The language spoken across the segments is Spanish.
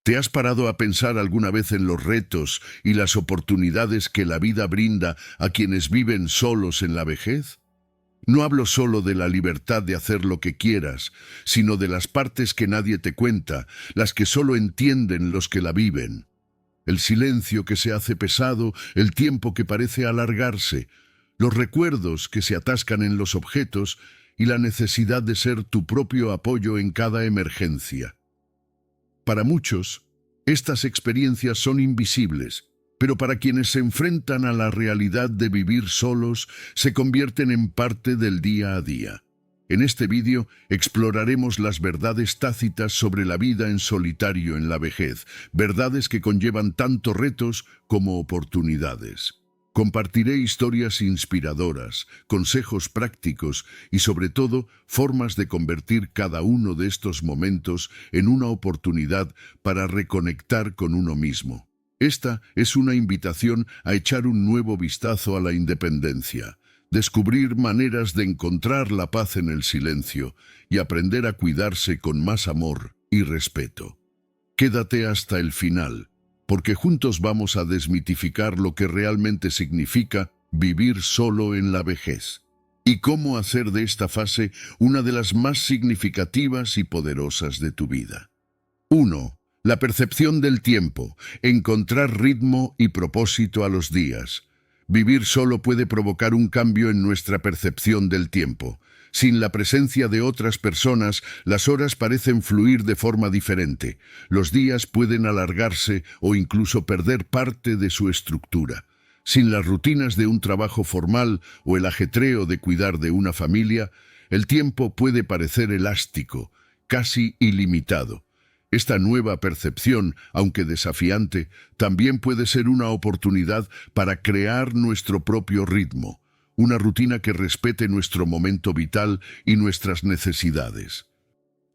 ¿Te has parado a pensar alguna vez en los retos y las oportunidades que la vida brinda a quienes viven solos en la vejez? No hablo solo de la libertad de hacer lo que quieras, sino de las partes que nadie te cuenta, las que solo entienden los que la viven. El silencio que se hace pesado, el tiempo que parece alargarse, los recuerdos que se atascan en los objetos y la necesidad de ser tu propio apoyo en cada emergencia. Para muchos, estas experiencias son invisibles, pero para quienes se enfrentan a la realidad de vivir solos, se convierten en parte del día a día. En este vídeo exploraremos las verdades tácitas sobre la vida en solitario en la vejez, verdades que conllevan tanto retos como oportunidades. Compartiré historias inspiradoras, consejos prácticos y, sobre todo, formas de convertir cada uno de estos momentos en una oportunidad para reconectar con uno mismo. Esta es una invitación a echar un nuevo vistazo a la independencia, descubrir maneras de encontrar la paz en el silencio y aprender a cuidarse con más amor y respeto. Quédate hasta el final, porque juntos vamos a desmitificar lo que realmente significa vivir solo en la vejez y cómo hacer de esta fase una de las más significativas y poderosas de tu vida. 1. La percepción del tiempo, encontrar ritmo y propósito a los días. Vivir solo puede provocar un cambio en nuestra percepción del tiempo. Sin la presencia de otras personas, las horas parecen fluir de forma diferente. Los días pueden alargarse o incluso perder parte de su estructura. Sin las rutinas de un trabajo formal o el ajetreo de cuidar de una familia, el tiempo puede parecer elástico, casi ilimitado. Esta nueva percepción, aunque desafiante, también puede ser una oportunidad para crear nuestro propio ritmo, una rutina que respete nuestro momento vital y nuestras necesidades.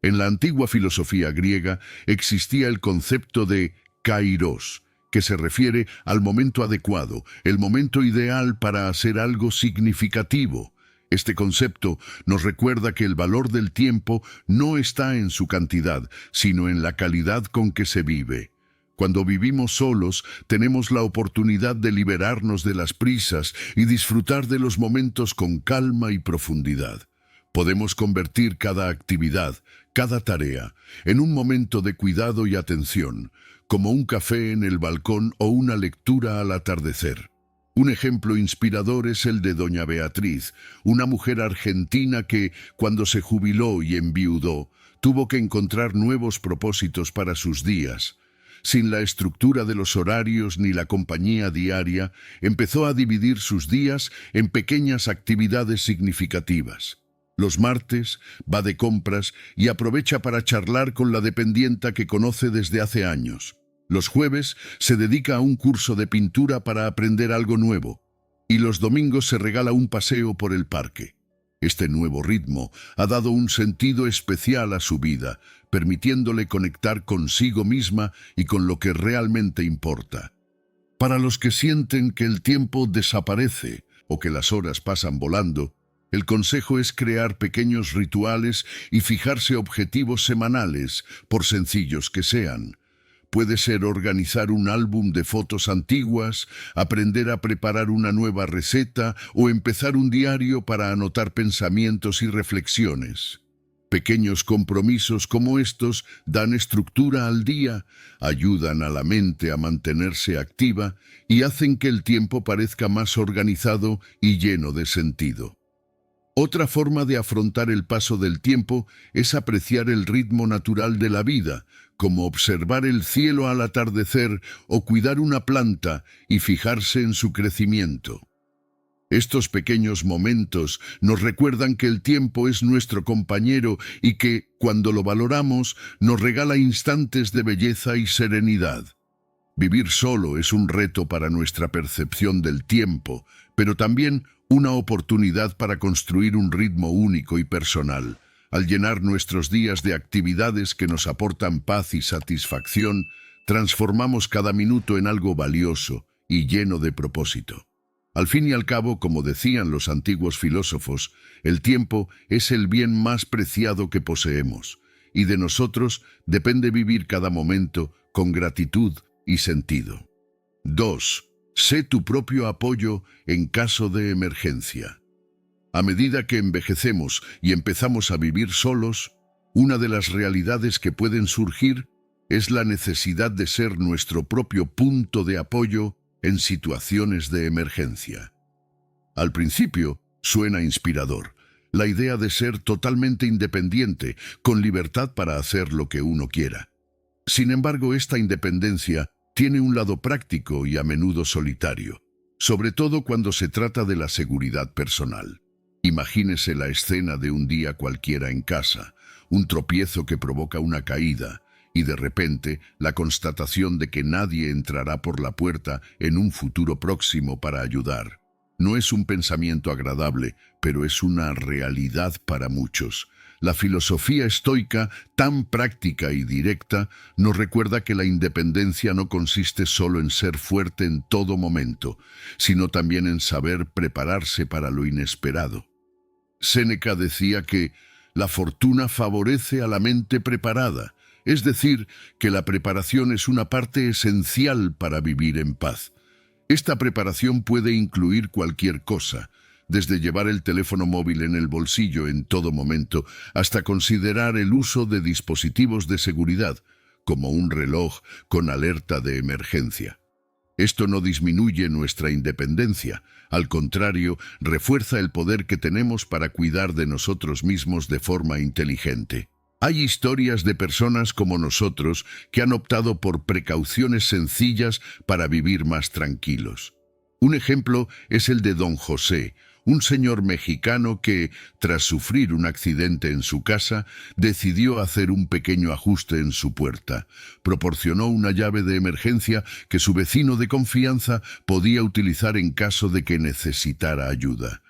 En la antigua filosofía griega existía el concepto de kairos, que se refiere al momento adecuado, el momento ideal para hacer algo significativo. Este concepto nos recuerda que el valor del tiempo no está en su cantidad, sino en la calidad con que se vive. Cuando vivimos solos, tenemos la oportunidad de liberarnos de las prisas y disfrutar de los momentos con calma y profundidad. Podemos convertir cada actividad, cada tarea, en un momento de cuidado y atención, como un café en el balcón o una lectura al atardecer. Un ejemplo inspirador es el de doña Beatriz, una mujer argentina que, cuando se jubiló y enviudó, tuvo que encontrar nuevos propósitos para sus días. Sin la estructura de los horarios ni la compañía diaria, empezó a dividir sus días en pequeñas actividades significativas. Los martes va de compras y aprovecha para charlar con la dependienta que conoce desde hace años. Los jueves se dedica a un curso de pintura para aprender algo nuevo, y los domingos se regala un paseo por el parque. Este nuevo ritmo ha dado un sentido especial a su vida, permitiéndole conectar consigo misma y con lo que realmente importa. Para los que sienten que el tiempo desaparece o que las horas pasan volando, el consejo es crear pequeños rituales y fijarse objetivos semanales, por sencillos que sean. Puede ser organizar un álbum de fotos antiguas, aprender a preparar una nueva receta o empezar un diario para anotar pensamientos y reflexiones. Pequeños compromisos como estos dan estructura al día, ayudan a la mente a mantenerse activa y hacen que el tiempo parezca más organizado y lleno de sentido. Otra forma de afrontar el paso del tiempo es apreciar el ritmo natural de la vida, como observar el cielo al atardecer o cuidar una planta y fijarse en su crecimiento. Estos pequeños momentos nos recuerdan que el tiempo es nuestro compañero y que, cuando lo valoramos, nos regala instantes de belleza y serenidad. Vivir solo es un reto para nuestra percepción del tiempo, pero también una oportunidad para construir un ritmo único y personal. Al llenar nuestros días de actividades que nos aportan paz y satisfacción, transformamos cada minuto en algo valioso y lleno de propósito. Al fin y al cabo, como decían los antiguos filósofos, el tiempo es el bien más preciado que poseemos, y de nosotros depende vivir cada momento con gratitud y sentido. 2. Sé tu propio apoyo en caso de emergencia. A medida que envejecemos y empezamos a vivir solos, una de las realidades que pueden surgir es la necesidad de ser nuestro propio punto de apoyo en situaciones de emergencia. Al principio, suena inspirador, la idea de ser totalmente independiente, con libertad para hacer lo que uno quiera. Sin embargo, esta independencia tiene un lado práctico y a menudo solitario, sobre todo cuando se trata de la seguridad personal. Imagínese la escena de un día cualquiera en casa, un tropiezo que provoca una caída, y de repente la constatación de que nadie entrará por la puerta en un futuro próximo para ayudar. No es un pensamiento agradable, pero es una realidad para muchos. La filosofía estoica, tan práctica y directa, nos recuerda que la independencia no consiste solo en ser fuerte en todo momento, sino también en saber prepararse para lo inesperado. Séneca decía que la fortuna favorece a la mente preparada, es decir, que la preparación es una parte esencial para vivir en paz. Esta preparación puede incluir cualquier cosa, desde llevar el teléfono móvil en el bolsillo en todo momento hasta considerar el uso de dispositivos de seguridad, como un reloj con alerta de emergencia. Esto no disminuye nuestra independencia, al contrario, refuerza el poder que tenemos para cuidar de nosotros mismos de forma inteligente. Hay historias de personas como nosotros que han optado por precauciones sencillas para vivir más tranquilos. Un ejemplo es el de Don José, un señor mexicano que, tras sufrir un accidente en su casa, decidió hacer un pequeño ajuste en su puerta. Proporcionó una llave de emergencia que su vecino de confianza podía utilizar en caso de que necesitara ayuda.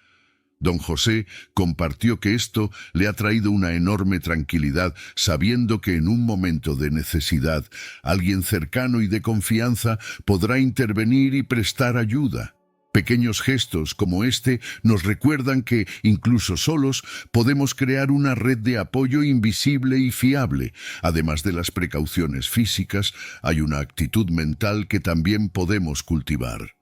Don José compartió que esto le ha traído una enorme tranquilidad, sabiendo que en un momento de necesidad, alguien cercano y de confianza podrá intervenir y prestar ayuda. Pequeños gestos como este nos recuerdan que, incluso solos, podemos crear una red de apoyo invisible y fiable. Además de las precauciones físicas, hay una actitud mental que también podemos cultivar.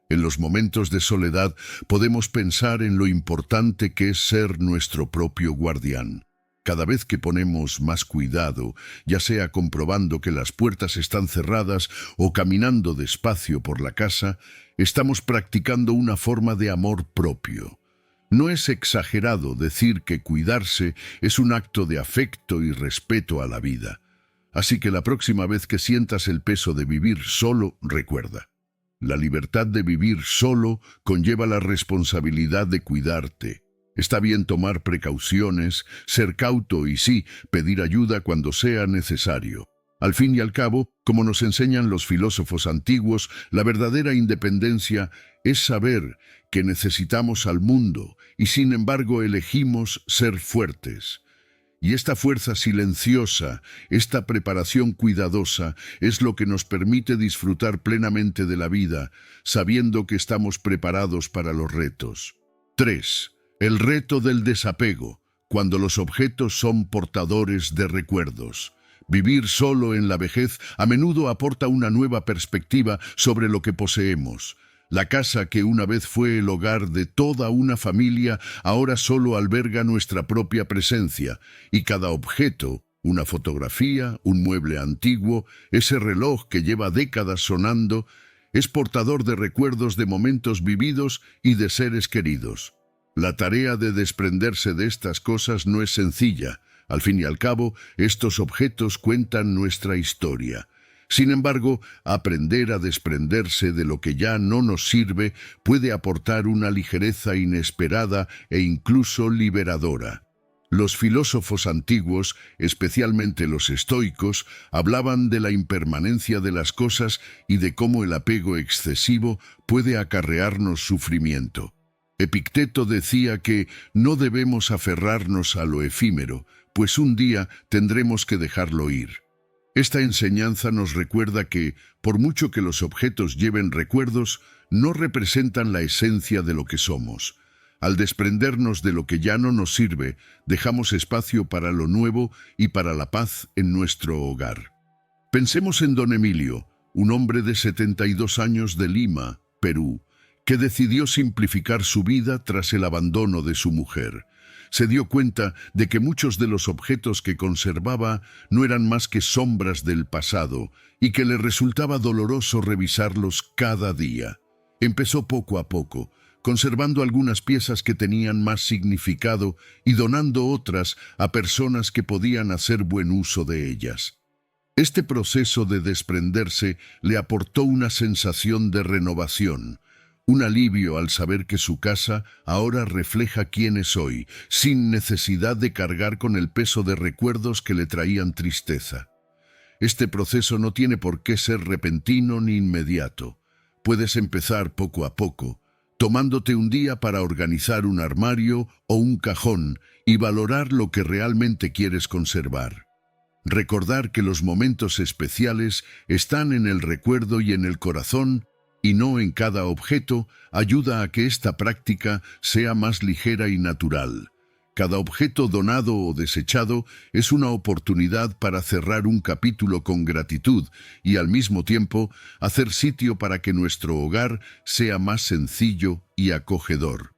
En los momentos de soledad podemos pensar en lo importante que es ser nuestro propio guardián. Cada vez que ponemos más cuidado, ya sea comprobando que las puertas están cerradas o caminando despacio por la casa, estamos practicando una forma de amor propio. No es exagerado decir que cuidarse es un acto de afecto y respeto a la vida. Así que la próxima vez que sientas el peso de vivir solo, recuerda: la libertad de vivir solo conlleva la responsabilidad de cuidarte. Está bien tomar precauciones, ser cauto y sí, pedir ayuda cuando sea necesario. Al fin y al cabo, como nos enseñan los filósofos antiguos, la verdadera independencia es saber que necesitamos al mundo y sin embargo elegimos ser fuertes. Y esta fuerza silenciosa, esta preparación cuidadosa, es lo que nos permite disfrutar plenamente de la vida, sabiendo que estamos preparados para los retos. 3. El reto del desapego, cuando los objetos son portadores de recuerdos. Vivir solo en la vejez a menudo aporta una nueva perspectiva sobre lo que poseemos. La casa que una vez fue el hogar de toda una familia ahora solo alberga nuestra propia presencia, y cada objeto, una fotografía, un mueble antiguo, ese reloj que lleva décadas sonando, es portador de recuerdos de momentos vividos y de seres queridos. La tarea de desprenderse de estas cosas no es sencilla. Al fin y al cabo, estos objetos cuentan nuestra historia. Sin embargo, aprender a desprenderse de lo que ya no nos sirve puede aportar una ligereza inesperada e incluso liberadora. Los filósofos antiguos, especialmente los estoicos, hablaban de la impermanencia de las cosas y de cómo el apego excesivo puede acarrearnos sufrimiento. Epicteto decía que no debemos aferrarnos a lo efímero, pues un día tendremos que dejarlo ir. Esta enseñanza nos recuerda que, por mucho que los objetos lleven recuerdos, no representan la esencia de lo que somos. Al desprendernos de lo que ya no nos sirve, dejamos espacio para lo nuevo y para la paz en nuestro hogar. Pensemos en don Emilio, un hombre de 72 años de Lima, Perú, que decidió simplificar su vida tras el abandono de su mujer. Se dio cuenta de que muchos de los objetos que conservaba no eran más que sombras del pasado y que le resultaba doloroso revisarlos cada día. Empezó poco a poco, conservando algunas piezas que tenían más significado y donando otras a personas que podían hacer buen uso de ellas. Este proceso de desprenderse le aportó una sensación de renovación, un alivio al saber que su casa ahora refleja quién es hoy, sin necesidad de cargar con el peso de recuerdos que le traían tristeza. Este proceso no tiene por qué ser repentino ni inmediato. Puedes empezar poco a poco, tomándote un día para organizar un armario o un cajón y valorar lo que realmente quieres conservar. Recordar que los momentos especiales están en el recuerdo y en el corazón, y no en cada objeto, ayuda a que esta práctica sea más ligera y natural. Cada objeto donado o desechado es una oportunidad para cerrar un capítulo con gratitud y al mismo tiempo hacer sitio para que nuestro hogar sea más sencillo y acogedor.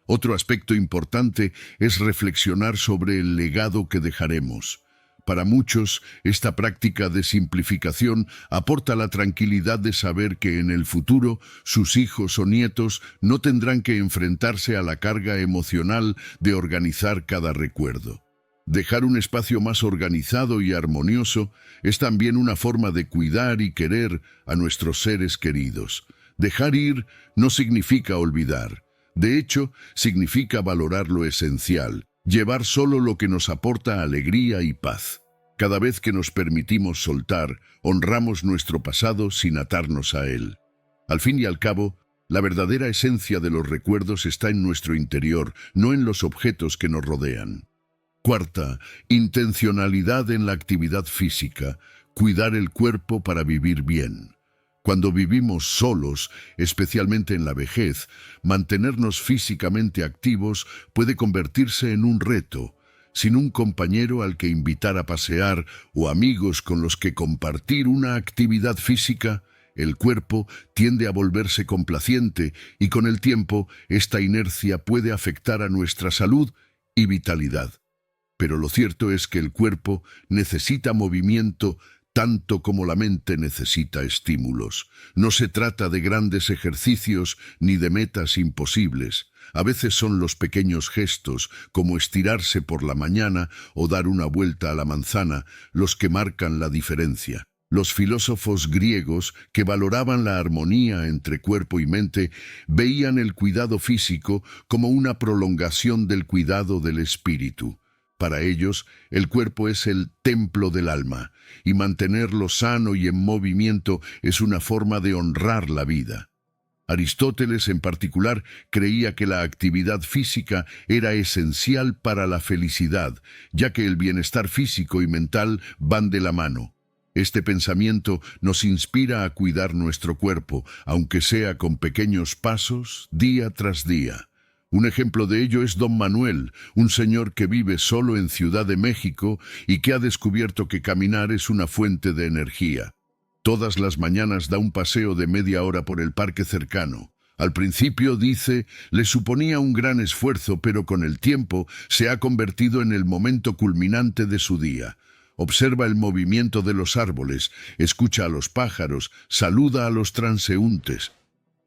Otro aspecto importante es reflexionar sobre el legado que dejaremos. Para muchos, esta práctica de simplificación aporta la tranquilidad de saber que en el futuro sus hijos o nietos no tendrán que enfrentarse a la carga emocional de organizar cada recuerdo. Dejar un espacio más organizado y armonioso es también una forma de cuidar y querer a nuestros seres queridos. Dejar ir no significa olvidar. De hecho, significa valorar lo esencial. Llevar solo lo que nos aporta alegría y paz. Cada vez que nos permitimos soltar, honramos nuestro pasado sin atarnos a él. Al fin y al cabo, la verdadera esencia de los recuerdos está en nuestro interior, no en los objetos que nos rodean. Cuarta, intencionalidad en la actividad física. Cuidar el cuerpo para vivir bien. Cuando vivimos solos, especialmente en la vejez, mantenernos físicamente activos puede convertirse en un reto. Sin un compañero al que invitar a pasear o amigos con los que compartir una actividad física, el cuerpo tiende a volverse complaciente y con el tiempo esta inercia puede afectar a nuestra salud y vitalidad. Pero lo cierto es que el cuerpo necesita movimiento tanto como la mente necesita estímulos. No se trata de grandes ejercicios ni de metas imposibles. A veces son los pequeños gestos, como estirarse por la mañana o dar una vuelta a la manzana, los que marcan la diferencia. Los filósofos griegos, que valoraban la armonía entre cuerpo y mente, veían el cuidado físico como una prolongación del cuidado del espíritu. Para ellos, el cuerpo es el templo del alma, y mantenerlo sano y en movimiento es una forma de honrar la vida. Aristóteles, en particular, creía que la actividad física era esencial para la felicidad, ya que el bienestar físico y mental van de la mano. Este pensamiento nos inspira a cuidar nuestro cuerpo, aunque sea con pequeños pasos, día tras día. Un ejemplo de ello es don Manuel, un señor que vive solo en Ciudad de México y que ha descubierto que caminar es una fuente de energía. Todas las mañanas da un paseo de media hora por el parque cercano. Al principio, dice, le suponía un gran esfuerzo, pero con el tiempo se ha convertido en el momento culminante de su día. Observa el movimiento de los árboles, escucha a los pájaros, saluda a los transeúntes.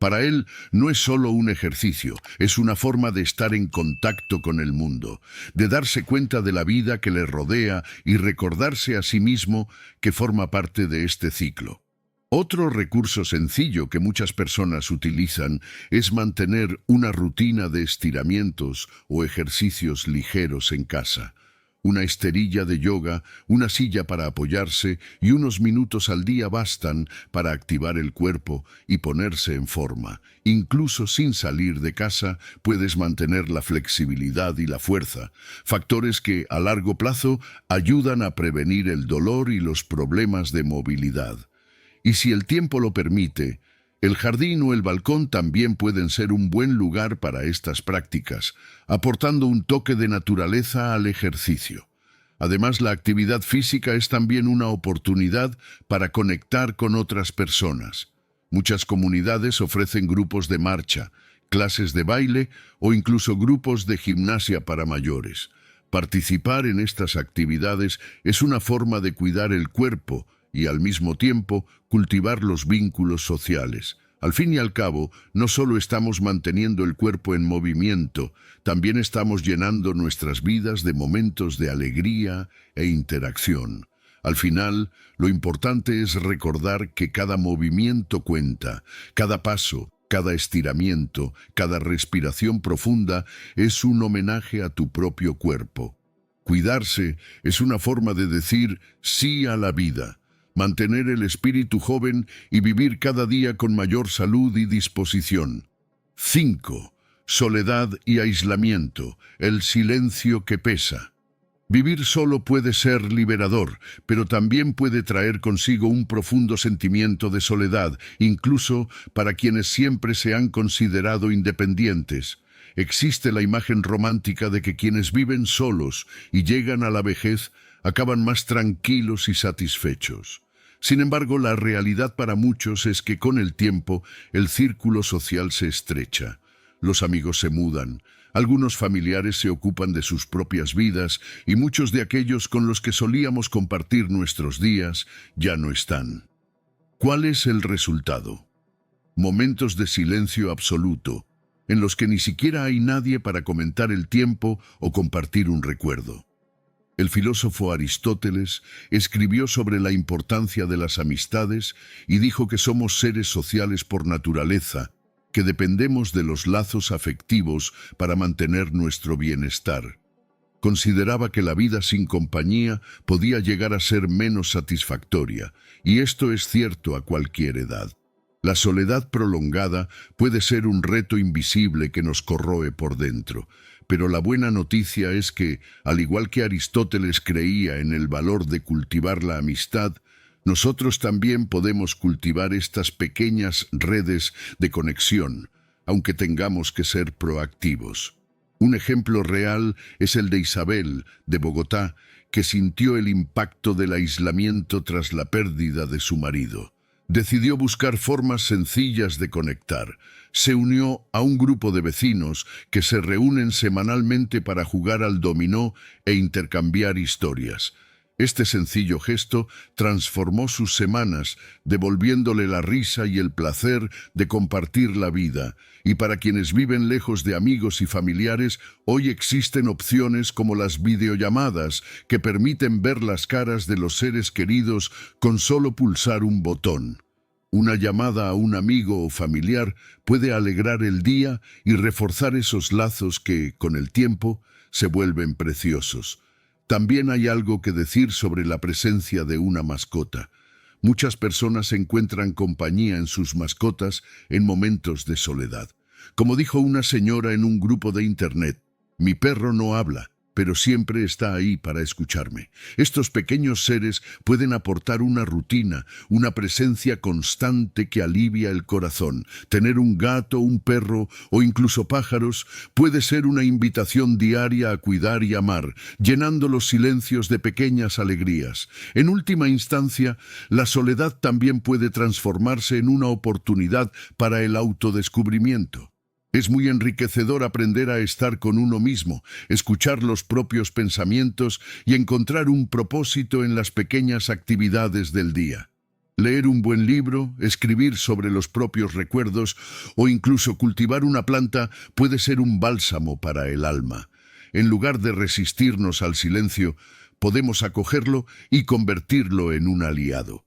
Para él no es solo un ejercicio, es una forma de estar en contacto con el mundo, de darse cuenta de la vida que le rodea y recordarse a sí mismo que forma parte de este ciclo. Otro recurso sencillo que muchas personas utilizan es mantener una rutina de estiramientos o ejercicios ligeros en casa. Una esterilla de yoga, una silla para apoyarse y unos minutos al día bastan para activar el cuerpo y ponerse en forma. Incluso sin salir de casa, puedes mantener la flexibilidad y la fuerza, factores que, a largo plazo, ayudan a prevenir el dolor y los problemas de movilidad. Y si el tiempo lo permite, el jardín o el balcón también pueden ser un buen lugar para estas prácticas, aportando un toque de naturaleza al ejercicio. Además, la actividad física es también una oportunidad para conectar con otras personas. Muchas comunidades ofrecen grupos de marcha, clases de baile o incluso grupos de gimnasia para mayores. Participar en estas actividades es una forma de cuidar el cuerpo y, al mismo tiempo, cultivar los vínculos sociales. Al fin y al cabo, no solo estamos manteniendo el cuerpo en movimiento, también estamos llenando nuestras vidas de momentos de alegría e interacción. Al final, lo importante es recordar que cada movimiento cuenta, cada paso, cada estiramiento, cada respiración profunda es un homenaje a tu propio cuerpo. Cuidarse es una forma de decir sí a la vida, mantener el espíritu joven y vivir cada día con mayor salud y disposición. 5. Soledad y aislamiento, el silencio que pesa. Vivir solo puede ser liberador, pero también puede traer consigo un profundo sentimiento de soledad, incluso para quienes siempre se han considerado independientes. Existe la imagen romántica de que quienes viven solos y llegan a la vejez acaban más tranquilos y satisfechos. Sin embargo, la realidad para muchos es que con el tiempo el círculo social se estrecha. Los amigos se mudan, algunos familiares se ocupan de sus propias vidas y muchos de aquellos con los que solíamos compartir nuestros días ya no están. ¿Cuál es el resultado? Momentos de silencio absoluto, en los que ni siquiera hay nadie para comentar el tiempo o compartir un recuerdo. El filósofo Aristóteles escribió sobre la importancia de las amistades y dijo que somos seres sociales por naturaleza, que dependemos de los lazos afectivos para mantener nuestro bienestar. Consideraba que la vida sin compañía podía llegar a ser menos satisfactoria, y esto es cierto a cualquier edad. La soledad prolongada puede ser un reto invisible que nos corroe por dentro, pero la buena noticia es que, al igual que Aristóteles creía en el valor de cultivar la amistad, nosotros también podemos cultivar estas pequeñas redes de conexión, aunque tengamos que ser proactivos. Un ejemplo real es el de Isabel, de Bogotá, que sintió el impacto del aislamiento tras la pérdida de su marido. Decidió buscar formas sencillas de conectar. Se unió a un grupo de vecinos que se reúnen semanalmente para jugar al dominó e intercambiar historias. Este sencillo gesto transformó sus semanas, devolviéndole la risa y el placer de compartir la vida. Y para quienes viven lejos de amigos y familiares, hoy existen opciones como las videollamadas que permiten ver las caras de los seres queridos con solo pulsar un botón. Una llamada a un amigo o familiar puede alegrar el día y reforzar esos lazos que, con el tiempo, se vuelven preciosos. También hay algo que decir sobre la presencia de una mascota. Muchas personas encuentran compañía en sus mascotas en momentos de soledad. Como dijo una señora en un grupo de internet, mi perro no habla, pero siempre está ahí para escucharme. Estos pequeños seres pueden aportar una rutina, una presencia constante que alivia el corazón. Tener un gato, un perro o incluso pájaros puede ser una invitación diaria a cuidar y amar, llenando los silencios de pequeñas alegrías. En última instancia, la soledad también puede transformarse en una oportunidad para el autodescubrimiento. Es muy enriquecedor aprender a estar con uno mismo, escuchar los propios pensamientos y encontrar un propósito en las pequeñas actividades del día. Leer un buen libro, escribir sobre los propios recuerdos o incluso cultivar una planta puede ser un bálsamo para el alma. En lugar de resistirnos al silencio, podemos acogerlo y convertirlo en un aliado.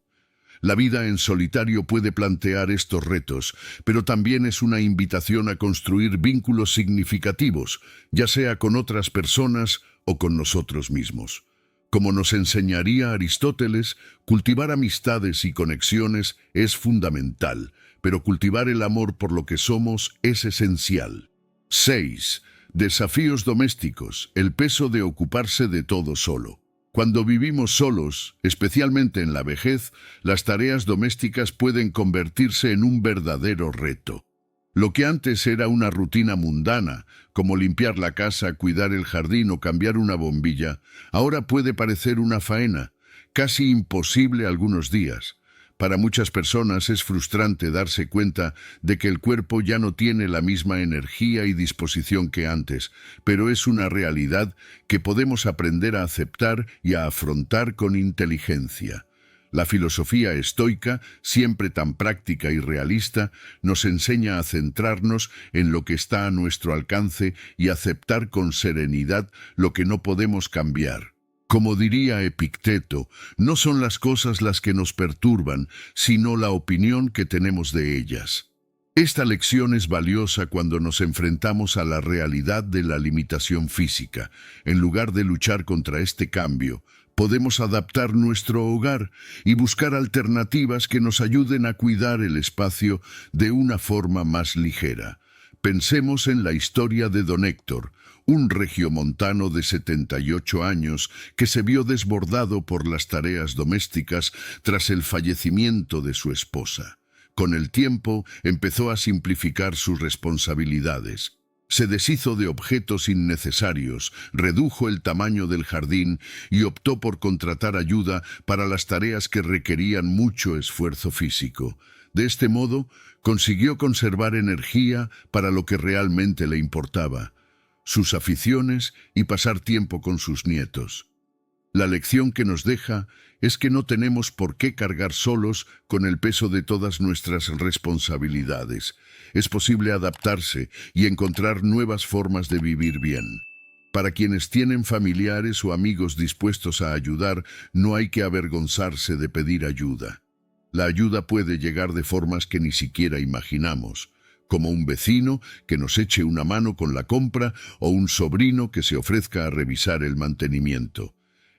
La vida en solitario puede plantear estos retos, pero también es una invitación a construir vínculos significativos, ya sea con otras personas o con nosotros mismos. Como nos enseñaría Aristóteles, cultivar amistades y conexiones es fundamental, pero cultivar el amor por lo que somos es esencial. 6. Desafíos domésticos, el peso de ocuparse de todo solo. Cuando vivimos solos, especialmente en la vejez, las tareas domésticas pueden convertirse en un verdadero reto. Lo que antes era una rutina mundana, como limpiar la casa, cuidar el jardín o cambiar una bombilla, ahora puede parecer una faena, casi imposible algunos días. Para muchas personas es frustrante darse cuenta de que el cuerpo ya no tiene la misma energía y disposición que antes, pero es una realidad que podemos aprender a aceptar y a afrontar con inteligencia. La filosofía estoica, siempre tan práctica y realista, nos enseña a centrarnos en lo que está a nuestro alcance y aceptar con serenidad lo que no podemos cambiar. Como diría Epicteto, no son las cosas las que nos perturban, sino la opinión que tenemos de ellas. Esta lección es valiosa cuando nos enfrentamos a la realidad de la limitación física. En lugar de luchar contra este cambio, podemos adaptar nuestro hogar y buscar alternativas que nos ayuden a cuidar el espacio de una forma más ligera. Pensemos en la historia de don Héctor, un regiomontano de 78 años que se vio desbordado por las tareas domésticas tras el fallecimiento de su esposa. Con el tiempo empezó a simplificar sus responsabilidades. Se deshizo de objetos innecesarios, redujo el tamaño del jardín y optó por contratar ayuda para las tareas que requerían mucho esfuerzo físico. De este modo, consiguió conservar energía para lo que realmente le importaba: sus aficiones y pasar tiempo con sus nietos. La lección que nos deja es que no tenemos por qué cargar solos con el peso de todas nuestras responsabilidades. Es posible adaptarse y encontrar nuevas formas de vivir bien. Para quienes tienen familiares o amigos dispuestos a ayudar, no hay que avergonzarse de pedir ayuda. La ayuda puede llegar de formas que ni siquiera imaginamos, como un vecino que nos eche una mano con la compra o un sobrino que se ofrezca a revisar el mantenimiento.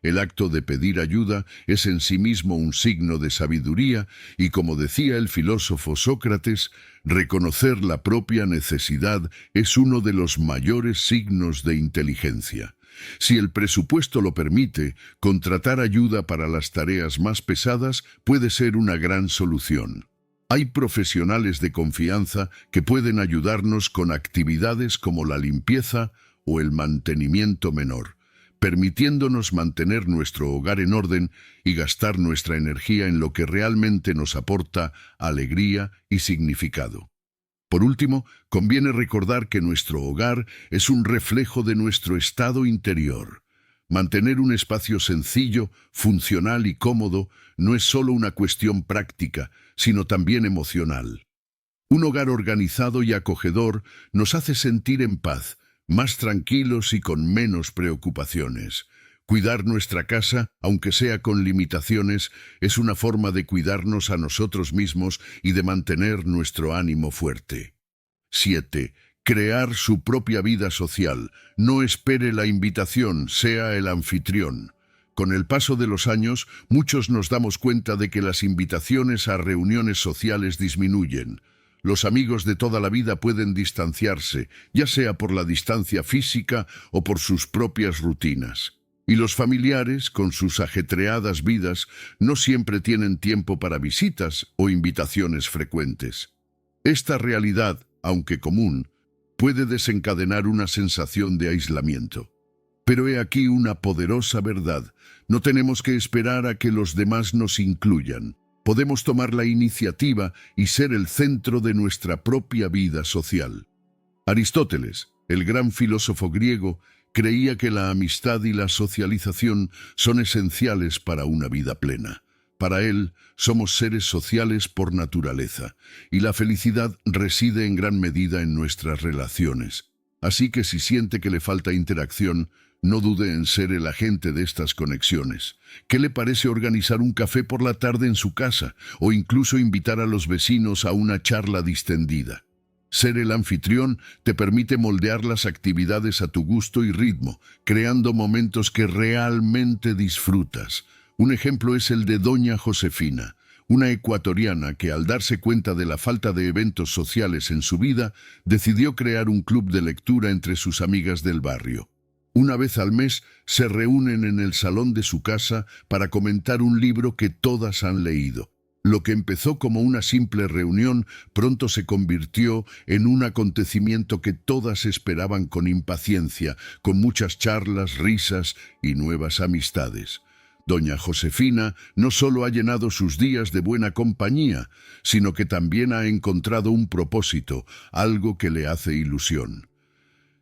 El acto de pedir ayuda es en sí mismo un signo de sabiduría y, como decía el filósofo Sócrates, reconocer la propia necesidad es uno de los mayores signos de inteligencia. Si el presupuesto lo permite, contratar ayuda para las tareas más pesadas puede ser una gran solución. Hay profesionales de confianza que pueden ayudarnos con actividades como la limpieza o el mantenimiento menor, permitiéndonos mantener nuestro hogar en orden y gastar nuestra energía en lo que realmente nos aporta alegría y significado. Por último, conviene recordar que nuestro hogar es un reflejo de nuestro estado interior. Mantener un espacio sencillo, funcional y cómodo no es solo una cuestión práctica, sino también emocional. Un hogar organizado y acogedor nos hace sentir en paz, más tranquilos y con menos preocupaciones. Cuidar nuestra casa, aunque sea con limitaciones, es una forma de cuidarnos a nosotros mismos y de mantener nuestro ánimo fuerte. 7. Crear su propia vida social. No espere la invitación, sea el anfitrión. Con el paso de los años, muchos nos damos cuenta de que las invitaciones a reuniones sociales disminuyen. Los amigos de toda la vida pueden distanciarse, ya sea por la distancia física o por sus propias rutinas. Y los familiares, con sus ajetreadas vidas, no siempre tienen tiempo para visitas o invitaciones frecuentes. Esta realidad, aunque común, puede desencadenar una sensación de aislamiento. Pero he aquí una poderosa verdad: no tenemos que esperar a que los demás nos incluyan. Podemos tomar la iniciativa y ser el centro de nuestra propia vida social. Aristóteles, el gran filósofo griego, creía que la amistad y la socialización son esenciales para una vida plena. Para él, somos seres sociales por naturaleza, y la felicidad reside en gran medida en nuestras relaciones. Así que si siente que le falta interacción, no dude en ser el agente de estas conexiones. ¿Qué le parece organizar un café por la tarde en su casa o incluso invitar a los vecinos a una charla distendida? Ser el anfitrión te permite moldear las actividades a tu gusto y ritmo, creando momentos que realmente disfrutas. Un ejemplo es el de doña Josefina, una ecuatoriana que, al darse cuenta de la falta de eventos sociales en su vida, decidió crear un club de lectura entre sus amigas del barrio. Una vez al mes se reúnen en el salón de su casa para comentar un libro que todas han leído. Lo que empezó como una simple reunión pronto se convirtió en un acontecimiento que todas esperaban con impaciencia, con muchas charlas, risas y nuevas amistades. Doña Josefina no solo ha llenado sus días de buena compañía, sino que también ha encontrado un propósito, algo que le hace ilusión.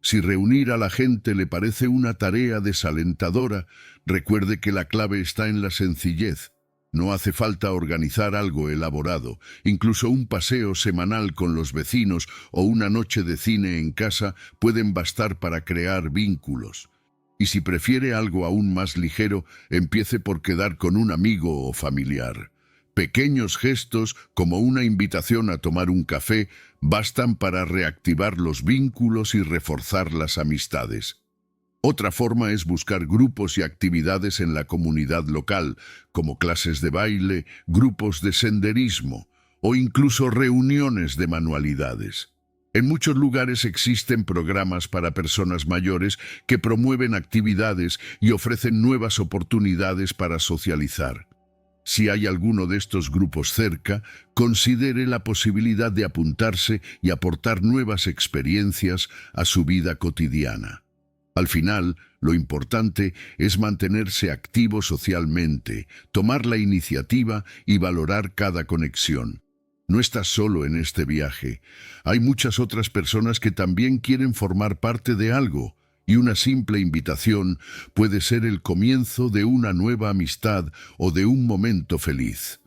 Si reunir a la gente le parece una tarea desalentadora, recuerde que la clave está en la sencillez. No hace falta organizar algo elaborado, incluso un paseo semanal con los vecinos o una noche de cine en casa pueden bastar para crear vínculos. Y si prefiere algo aún más ligero, empiece por quedar con un amigo o familiar. Pequeños gestos, como una invitación a tomar un café, bastan para reactivar los vínculos y reforzar las amistades. Otra forma es buscar grupos y actividades en la comunidad local, como clases de baile, grupos de senderismo o incluso reuniones de manualidades. En muchos lugares existen programas para personas mayores que promueven actividades y ofrecen nuevas oportunidades para socializar. Si hay alguno de estos grupos cerca, considere la posibilidad de apuntarse y aportar nuevas experiencias a su vida cotidiana. Al final, lo importante es mantenerse activo socialmente, tomar la iniciativa y valorar cada conexión. No estás solo en este viaje. Hay muchas otras personas que también quieren formar parte de algo, y una simple invitación puede ser el comienzo de una nueva amistad o de un momento feliz.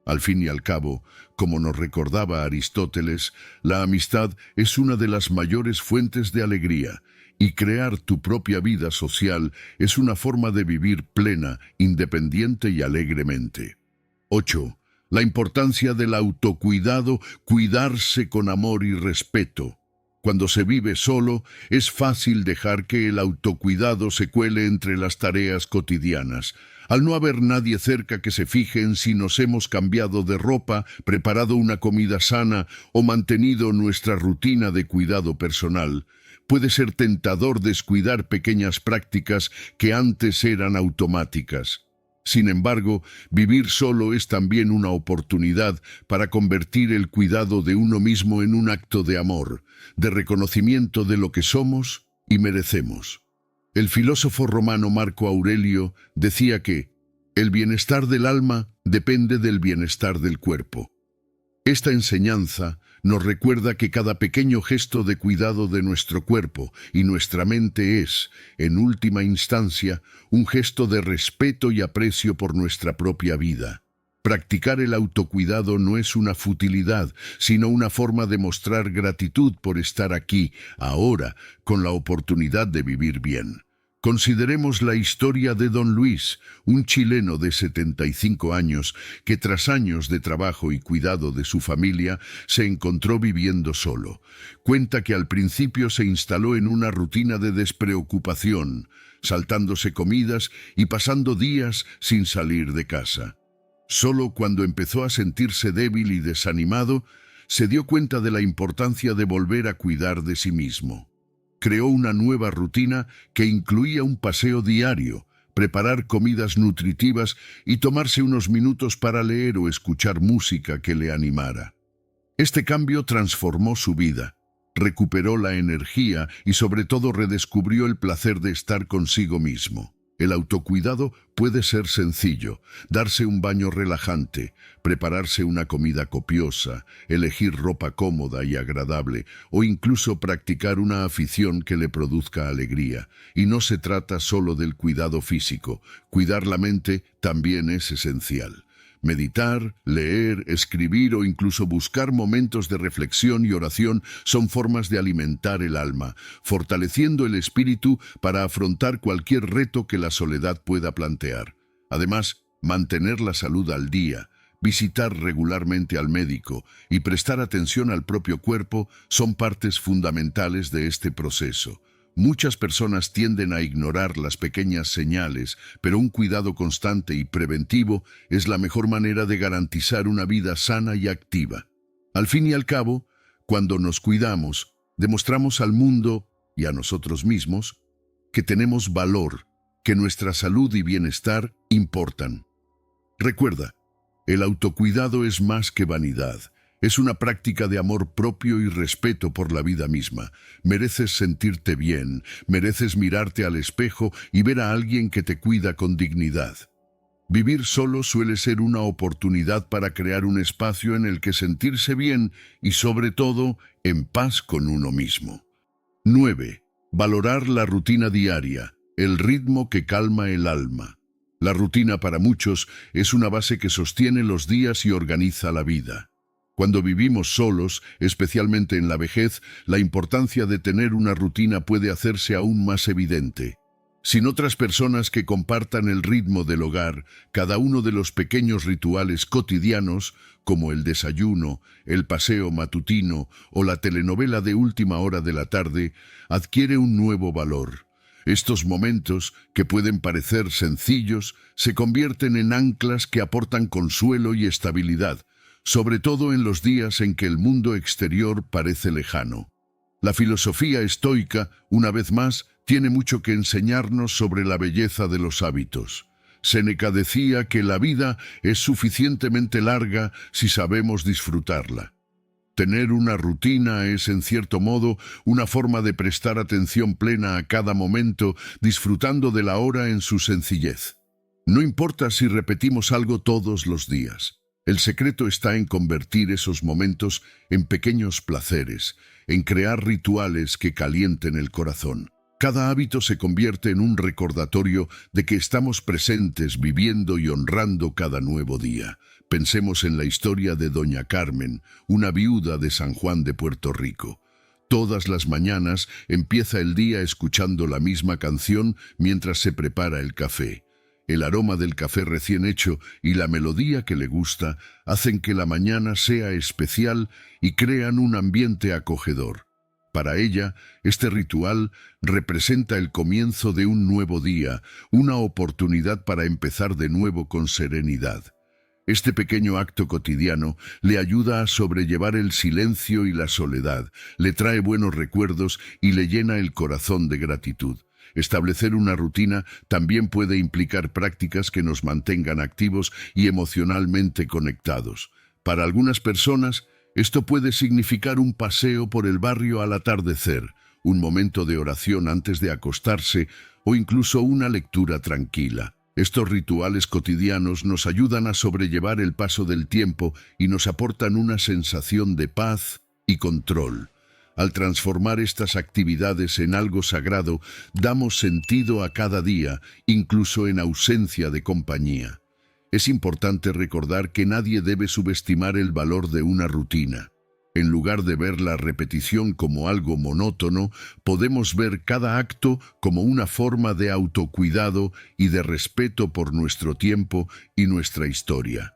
Al fin y al cabo, como nos recordaba Aristóteles, la amistad es una de las mayores fuentes de alegría, y crear tu propia vida social es una forma de vivir plena, independiente y alegremente. 8. La importancia del autocuidado, cuidarse con amor y respeto. Cuando se vive solo, es fácil dejar que el autocuidado se cuele entre las tareas cotidianas. Al no haber nadie cerca que se fije en si nos hemos cambiado de ropa, preparado una comida sana o mantenido nuestra rutina de cuidado personal, puede ser tentador descuidar pequeñas prácticas que antes eran automáticas. Sin embargo, vivir solo es también una oportunidad para convertir el cuidado de uno mismo en un acto de amor, de reconocimiento de lo que somos y merecemos. El filósofo romano Marco Aurelio decía que el bienestar del alma depende del bienestar del cuerpo. Esta enseñanza nos recuerda que cada pequeño gesto de cuidado de nuestro cuerpo y nuestra mente es, en última instancia, un gesto de respeto y aprecio por nuestra propia vida. Practicar el autocuidado no es una futilidad, sino una forma de mostrar gratitud por estar aquí, ahora, con la oportunidad de vivir bien. Consideremos la historia de Don Luis, un chileno de 75 años que tras años de trabajo y cuidado de su familia se encontró viviendo solo. Cuenta que al principio se instaló en una rutina de despreocupación, saltándose comidas y pasando días sin salir de casa. Solo cuando empezó a sentirse débil y desanimado, se dio cuenta de la importancia de volver a cuidar de sí mismo. Creó una nueva rutina que incluía un paseo diario, preparar comidas nutritivas y tomarse unos minutos para leer o escuchar música que le animara. Este cambio transformó su vida, recuperó la energía y sobre todo redescubrió el placer de estar consigo mismo. El autocuidado puede ser sencillo: darse un baño relajante, prepararse una comida copiosa, elegir ropa cómoda y agradable, o incluso practicar una afición que le produzca alegría. Y no se trata solo del cuidado físico, cuidar la mente también es esencial. Meditar, leer, escribir o incluso buscar momentos de reflexión y oración son formas de alimentar el alma, fortaleciendo el espíritu para afrontar cualquier reto que la soledad pueda plantear. Además, mantener la salud al día, visitar regularmente al médico y prestar atención al propio cuerpo son partes fundamentales de este proceso. Muchas personas tienden a ignorar las pequeñas señales, pero un cuidado constante y preventivo es la mejor manera de garantizar una vida sana y activa. Al fin y al cabo, cuando nos cuidamos, demostramos al mundo y a nosotros mismos que tenemos valor, que nuestra salud y bienestar importan. Recuerda, El autocuidado es más que vanidad. Es una práctica de amor propio y respeto por la vida misma. Mereces sentirte bien, mereces mirarte al espejo y ver a alguien que te cuida con dignidad. Vivir solo suele ser una oportunidad para crear un espacio en el que sentirse bien y, sobre todo, en paz con uno mismo. 9. Valorar la rutina diaria, el ritmo que calma el alma. La rutina para muchos es una base que sostiene los días y organiza la vida. Cuando vivimos solos, especialmente en la vejez, la importancia de tener una rutina puede hacerse aún más evidente. Sin otras personas que compartan el ritmo del hogar, cada uno de los pequeños rituales cotidianos, como el desayuno, el paseo matutino o la telenovela de última hora de la tarde, adquiere un nuevo valor. Estos momentos, que pueden parecer sencillos, se convierten en anclas que aportan consuelo y estabilidad, sobre todo en los días en que el mundo exterior parece lejano. La filosofía estoica, una vez más, tiene mucho que enseñarnos sobre la belleza de los hábitos. Séneca decía que la vida es suficientemente larga si sabemos disfrutarla. Tener una rutina es, en cierto modo, una forma de prestar atención plena a cada momento, disfrutando de la hora en su sencillez. No importa si repetimos algo todos los días. El secreto está en convertir esos momentos en pequeños placeres, en crear rituales que calienten el corazón. Cada hábito se convierte en un recordatorio de que estamos presentes, viviendo y honrando cada nuevo día. Pensemos en la historia de Doña Carmen, una viuda de San Juan de Puerto Rico. Todas las mañanas empieza el día escuchando la misma canción mientras se prepara el café. El aroma del café recién hecho y la melodía que le gusta hacen que la mañana sea especial y crean un ambiente acogedor. Para ella, este ritual representa el comienzo de un nuevo día, una oportunidad para empezar de nuevo con serenidad. Este pequeño acto cotidiano le ayuda a sobrellevar el silencio y la soledad, le trae buenos recuerdos y le llena el corazón de gratitud. Establecer una rutina también puede implicar prácticas que nos mantengan activos y emocionalmente conectados. Para algunas personas, esto puede significar un paseo por el barrio al atardecer, un momento de oración antes de acostarse o incluso una lectura tranquila. Estos rituales cotidianos nos ayudan a sobrellevar el paso del tiempo y nos aportan una sensación de paz y control. Al transformar estas actividades en algo sagrado, damos sentido a cada día, incluso en ausencia de compañía. Es importante recordar que nadie debe subestimar el valor de una rutina. En lugar de ver la repetición como algo monótono, podemos ver cada acto como una forma de autocuidado y de respeto por nuestro tiempo y nuestra historia.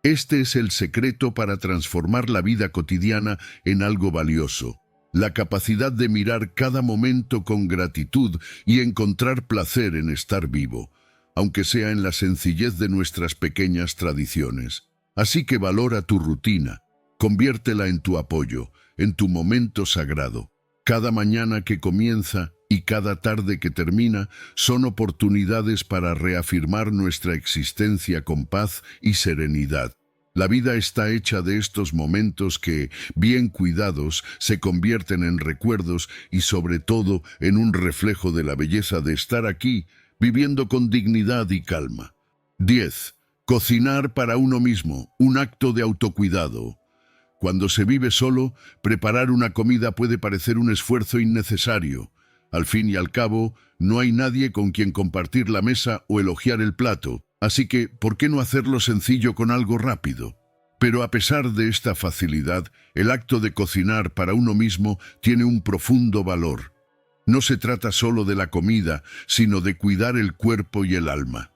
Este es el secreto para transformar la vida cotidiana en algo valioso. La capacidad de mirar cada momento con gratitud y encontrar placer en estar vivo, aunque sea en la sencillez de nuestras pequeñas tradiciones. Así que valora tu rutina, conviértela en tu apoyo, en tu momento sagrado. Cada mañana que comienza y cada tarde que termina son oportunidades para reafirmar nuestra existencia con paz y serenidad. La vida está hecha de estos momentos que, bien cuidados, se convierten en recuerdos y sobre todo en un reflejo de la belleza de estar aquí, viviendo con dignidad y calma. 10. Cocinar para uno mismo, un acto de autocuidado. Cuando se vive solo, preparar una comida puede parecer un esfuerzo innecesario. Al fin y al cabo, no hay nadie con quien compartir la mesa o elogiar el plato. Así que, ¿por qué no hacerlo sencillo con algo rápido? Pero a pesar de esta facilidad, el acto de cocinar para uno mismo tiene un profundo valor. No se trata solo de la comida, sino de cuidar el cuerpo y el alma.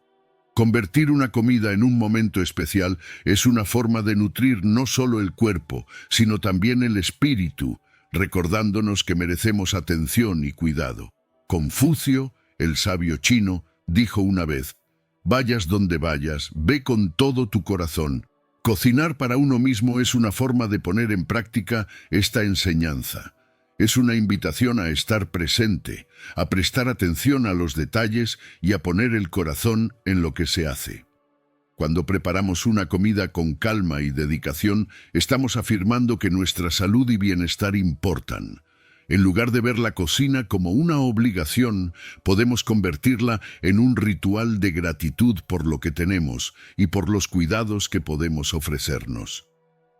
Convertir una comida en un momento especial es una forma de nutrir no solo el cuerpo, sino también el espíritu, recordándonos que merecemos atención y cuidado. Confucio, el sabio chino, dijo una vez: vayas donde vayas, ve con todo tu corazón. Cocinar para uno mismo es una forma de poner en práctica esta enseñanza. Es una invitación a estar presente, a prestar atención a los detalles y a poner el corazón en lo que se hace. Cuando preparamos una comida con calma y dedicación, estamos afirmando que nuestra salud y bienestar importan. En lugar de ver la cocina como una obligación, podemos convertirla en un ritual de gratitud por lo que tenemos y por los cuidados que podemos ofrecernos.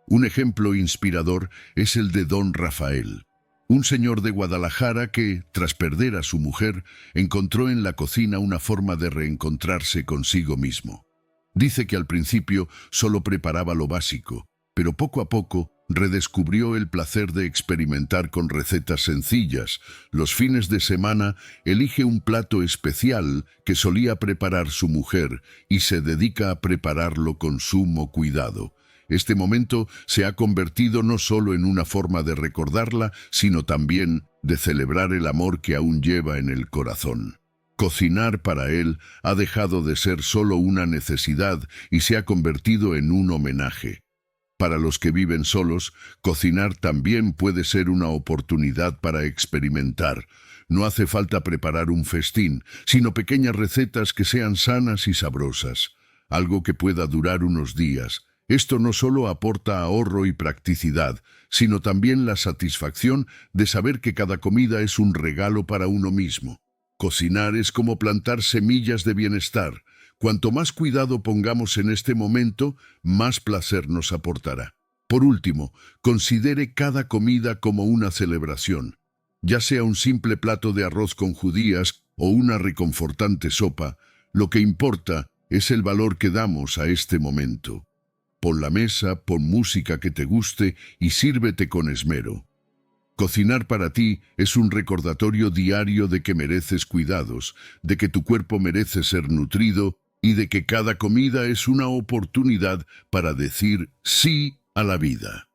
Un ejemplo inspirador es el de Don Rafael, un señor de Guadalajara que, tras perder a su mujer, encontró en la cocina una forma de reencontrarse consigo mismo. Dice que al principio solo preparaba lo básico, pero poco a poco redescubrió el placer de experimentar con recetas sencillas. Los fines de semana elige un plato especial que solía preparar su mujer y se dedica a prepararlo con sumo cuidado. Este momento se ha convertido no solo en una forma de recordarla, sino también de celebrar el amor que aún lleva en el corazón. Cocinar para él ha dejado de ser solo una necesidad y se ha convertido en un homenaje. Para los que viven solos, cocinar también puede ser una oportunidad para experimentar. No hace falta preparar un festín, sino pequeñas recetas que sean sanas y sabrosas, algo que pueda durar unos días. Esto no solo aporta ahorro y practicidad, sino también la satisfacción de saber que cada comida es un regalo para uno mismo. Cocinar es como plantar semillas de bienestar. Cuanto más cuidado pongamos en este momento, más placer nos aportará. Por último, considere cada comida como una celebración. Ya sea un simple plato de arroz con judías o una reconfortante sopa, lo que importa es el valor que damos a este momento. Pon la mesa, pon música que te guste y sírvete con esmero. Cocinar para ti es un recordatorio diario de que mereces cuidados, de que tu cuerpo merece ser nutrido y de que cada comida es una oportunidad para decir sí a la vida.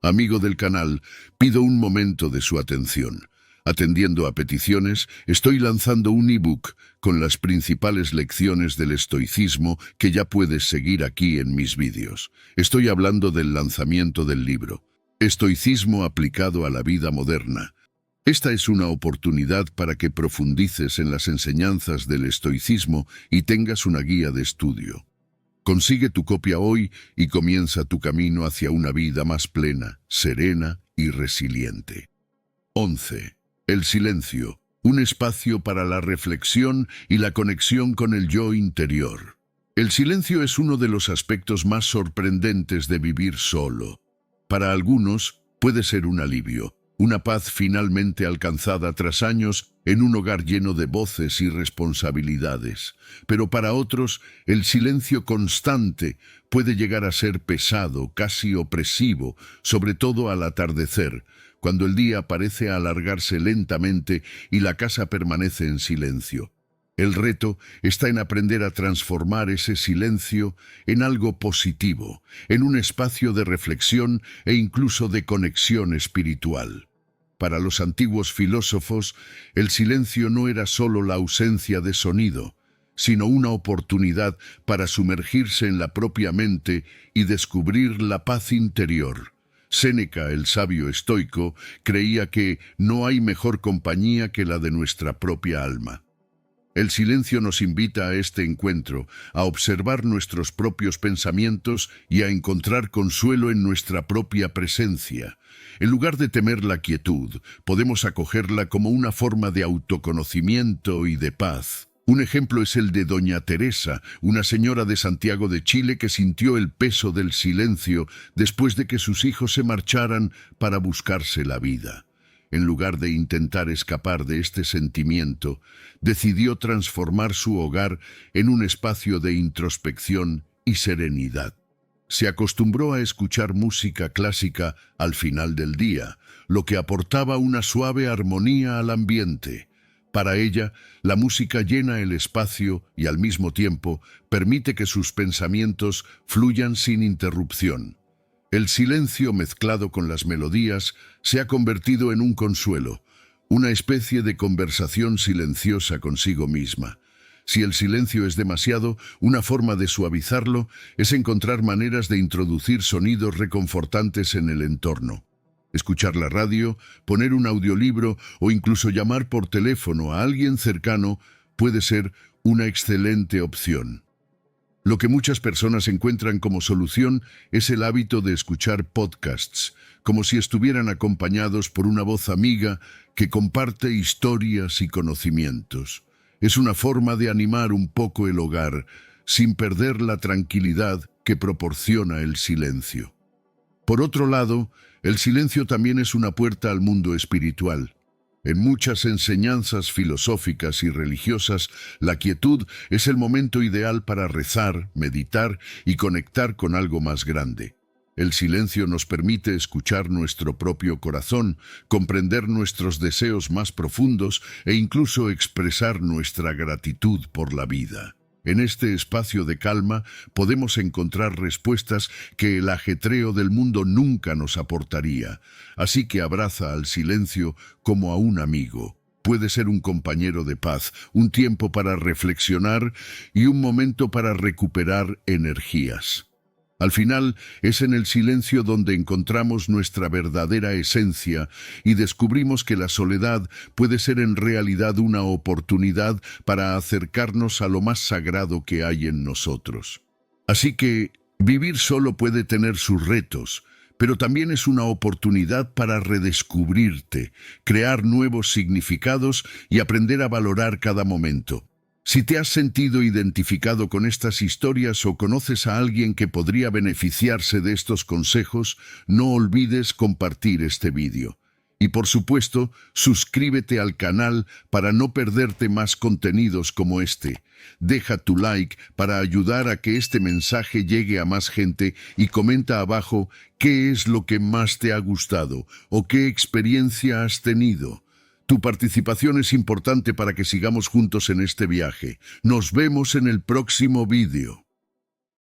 Amigo del canal, pido un momento de su atención. Atendiendo a peticiones, estoy lanzando un ebook con las principales lecciones del estoicismo que ya puedes seguir aquí en mis vídeos. Estoy hablando del lanzamiento del libro Estoicismo aplicado a la vida moderna. Esta es una oportunidad para que profundices en las enseñanzas del estoicismo y tengas una guía de estudio. Consigue tu copia hoy y comienza tu camino hacia una vida más plena, serena y resiliente. 11. El silencio, un espacio para la reflexión y la conexión con el yo interior. El silencio es uno de los aspectos más sorprendentes de vivir solo. Para algunos puede ser un alivio, una paz finalmente alcanzada tras años en un hogar lleno de voces y responsabilidades. Pero para otros, el silencio constante puede llegar a ser pesado, casi opresivo, sobre todo al atardecer, cuando el día parece alargarse lentamente y la casa permanece en silencio. El reto está en aprender a transformar ese silencio en algo positivo, en un espacio de reflexión e incluso de conexión espiritual. Para los antiguos filósofos, el silencio no era solo la ausencia de sonido, sino una oportunidad para sumergirse en la propia mente y descubrir la paz interior. Séneca, el sabio estoico, creía que no hay mejor compañía que la de nuestra propia alma. El silencio nos invita a este encuentro, a observar nuestros propios pensamientos y a encontrar consuelo en nuestra propia presencia. En lugar de temer la quietud, podemos acogerla como una forma de autoconocimiento y de paz. Un ejemplo es el de Doña Teresa, una señora de Santiago de Chile que sintió el peso del silencio después de que sus hijos se marcharan para buscarse la vida. En lugar de intentar escapar de este sentimiento, decidió transformar su hogar en un espacio de introspección y serenidad. Se acostumbró a escuchar música clásica al final del día, lo que aportaba una suave armonía al ambiente. Para ella, la música llena el espacio y al mismo tiempo permite que sus pensamientos fluyan sin interrupción. El silencio mezclado con las melodías se ha convertido en un consuelo, una especie de conversación silenciosa consigo misma. Si el silencio es demasiado, una forma de suavizarlo es encontrar maneras de introducir sonidos reconfortantes en el entorno. Escuchar la radio, poner un audiolibro o incluso llamar por teléfono a alguien cercano puede ser una excelente opción. Lo que muchas personas encuentran como solución es el hábito de escuchar podcasts, como si estuvieran acompañados por una voz amiga que comparte historias y conocimientos. Es una forma de animar un poco el hogar, sin perder la tranquilidad que proporciona el silencio. Por otro lado, el silencio también es una puerta al mundo espiritual. En muchas enseñanzas filosóficas y religiosas, la quietud es el momento ideal para rezar, meditar y conectar con algo más grande. El silencio nos permite escuchar nuestro propio corazón, comprender nuestros deseos más profundos e incluso expresar nuestra gratitud por la vida. En este espacio de calma podemos encontrar respuestas que el ajetreo del mundo nunca nos aportaría. Así que abraza al silencio como a un amigo. Puede ser un compañero de paz, un tiempo para reflexionar y un momento para recuperar energías. Al final, es en el silencio donde encontramos nuestra verdadera esencia y descubrimos que la soledad puede ser en realidad una oportunidad para acercarnos a lo más sagrado que hay en nosotros. Así que, vivir solo puede tener sus retos, pero también es una oportunidad para redescubrirte, crear nuevos significados y aprender a valorar cada momento. Si te has sentido identificado con estas historias o conoces a alguien que podría beneficiarse de estos consejos, no olvides compartir este vídeo. Y por supuesto, suscríbete al canal para no perderte más contenidos como este. Deja tu like para ayudar a que este mensaje llegue a más gente y comenta abajo qué es lo que más te ha gustado o qué experiencia has tenido. Tu participación es importante para que sigamos juntos en este viaje. Nos vemos en el próximo vídeo.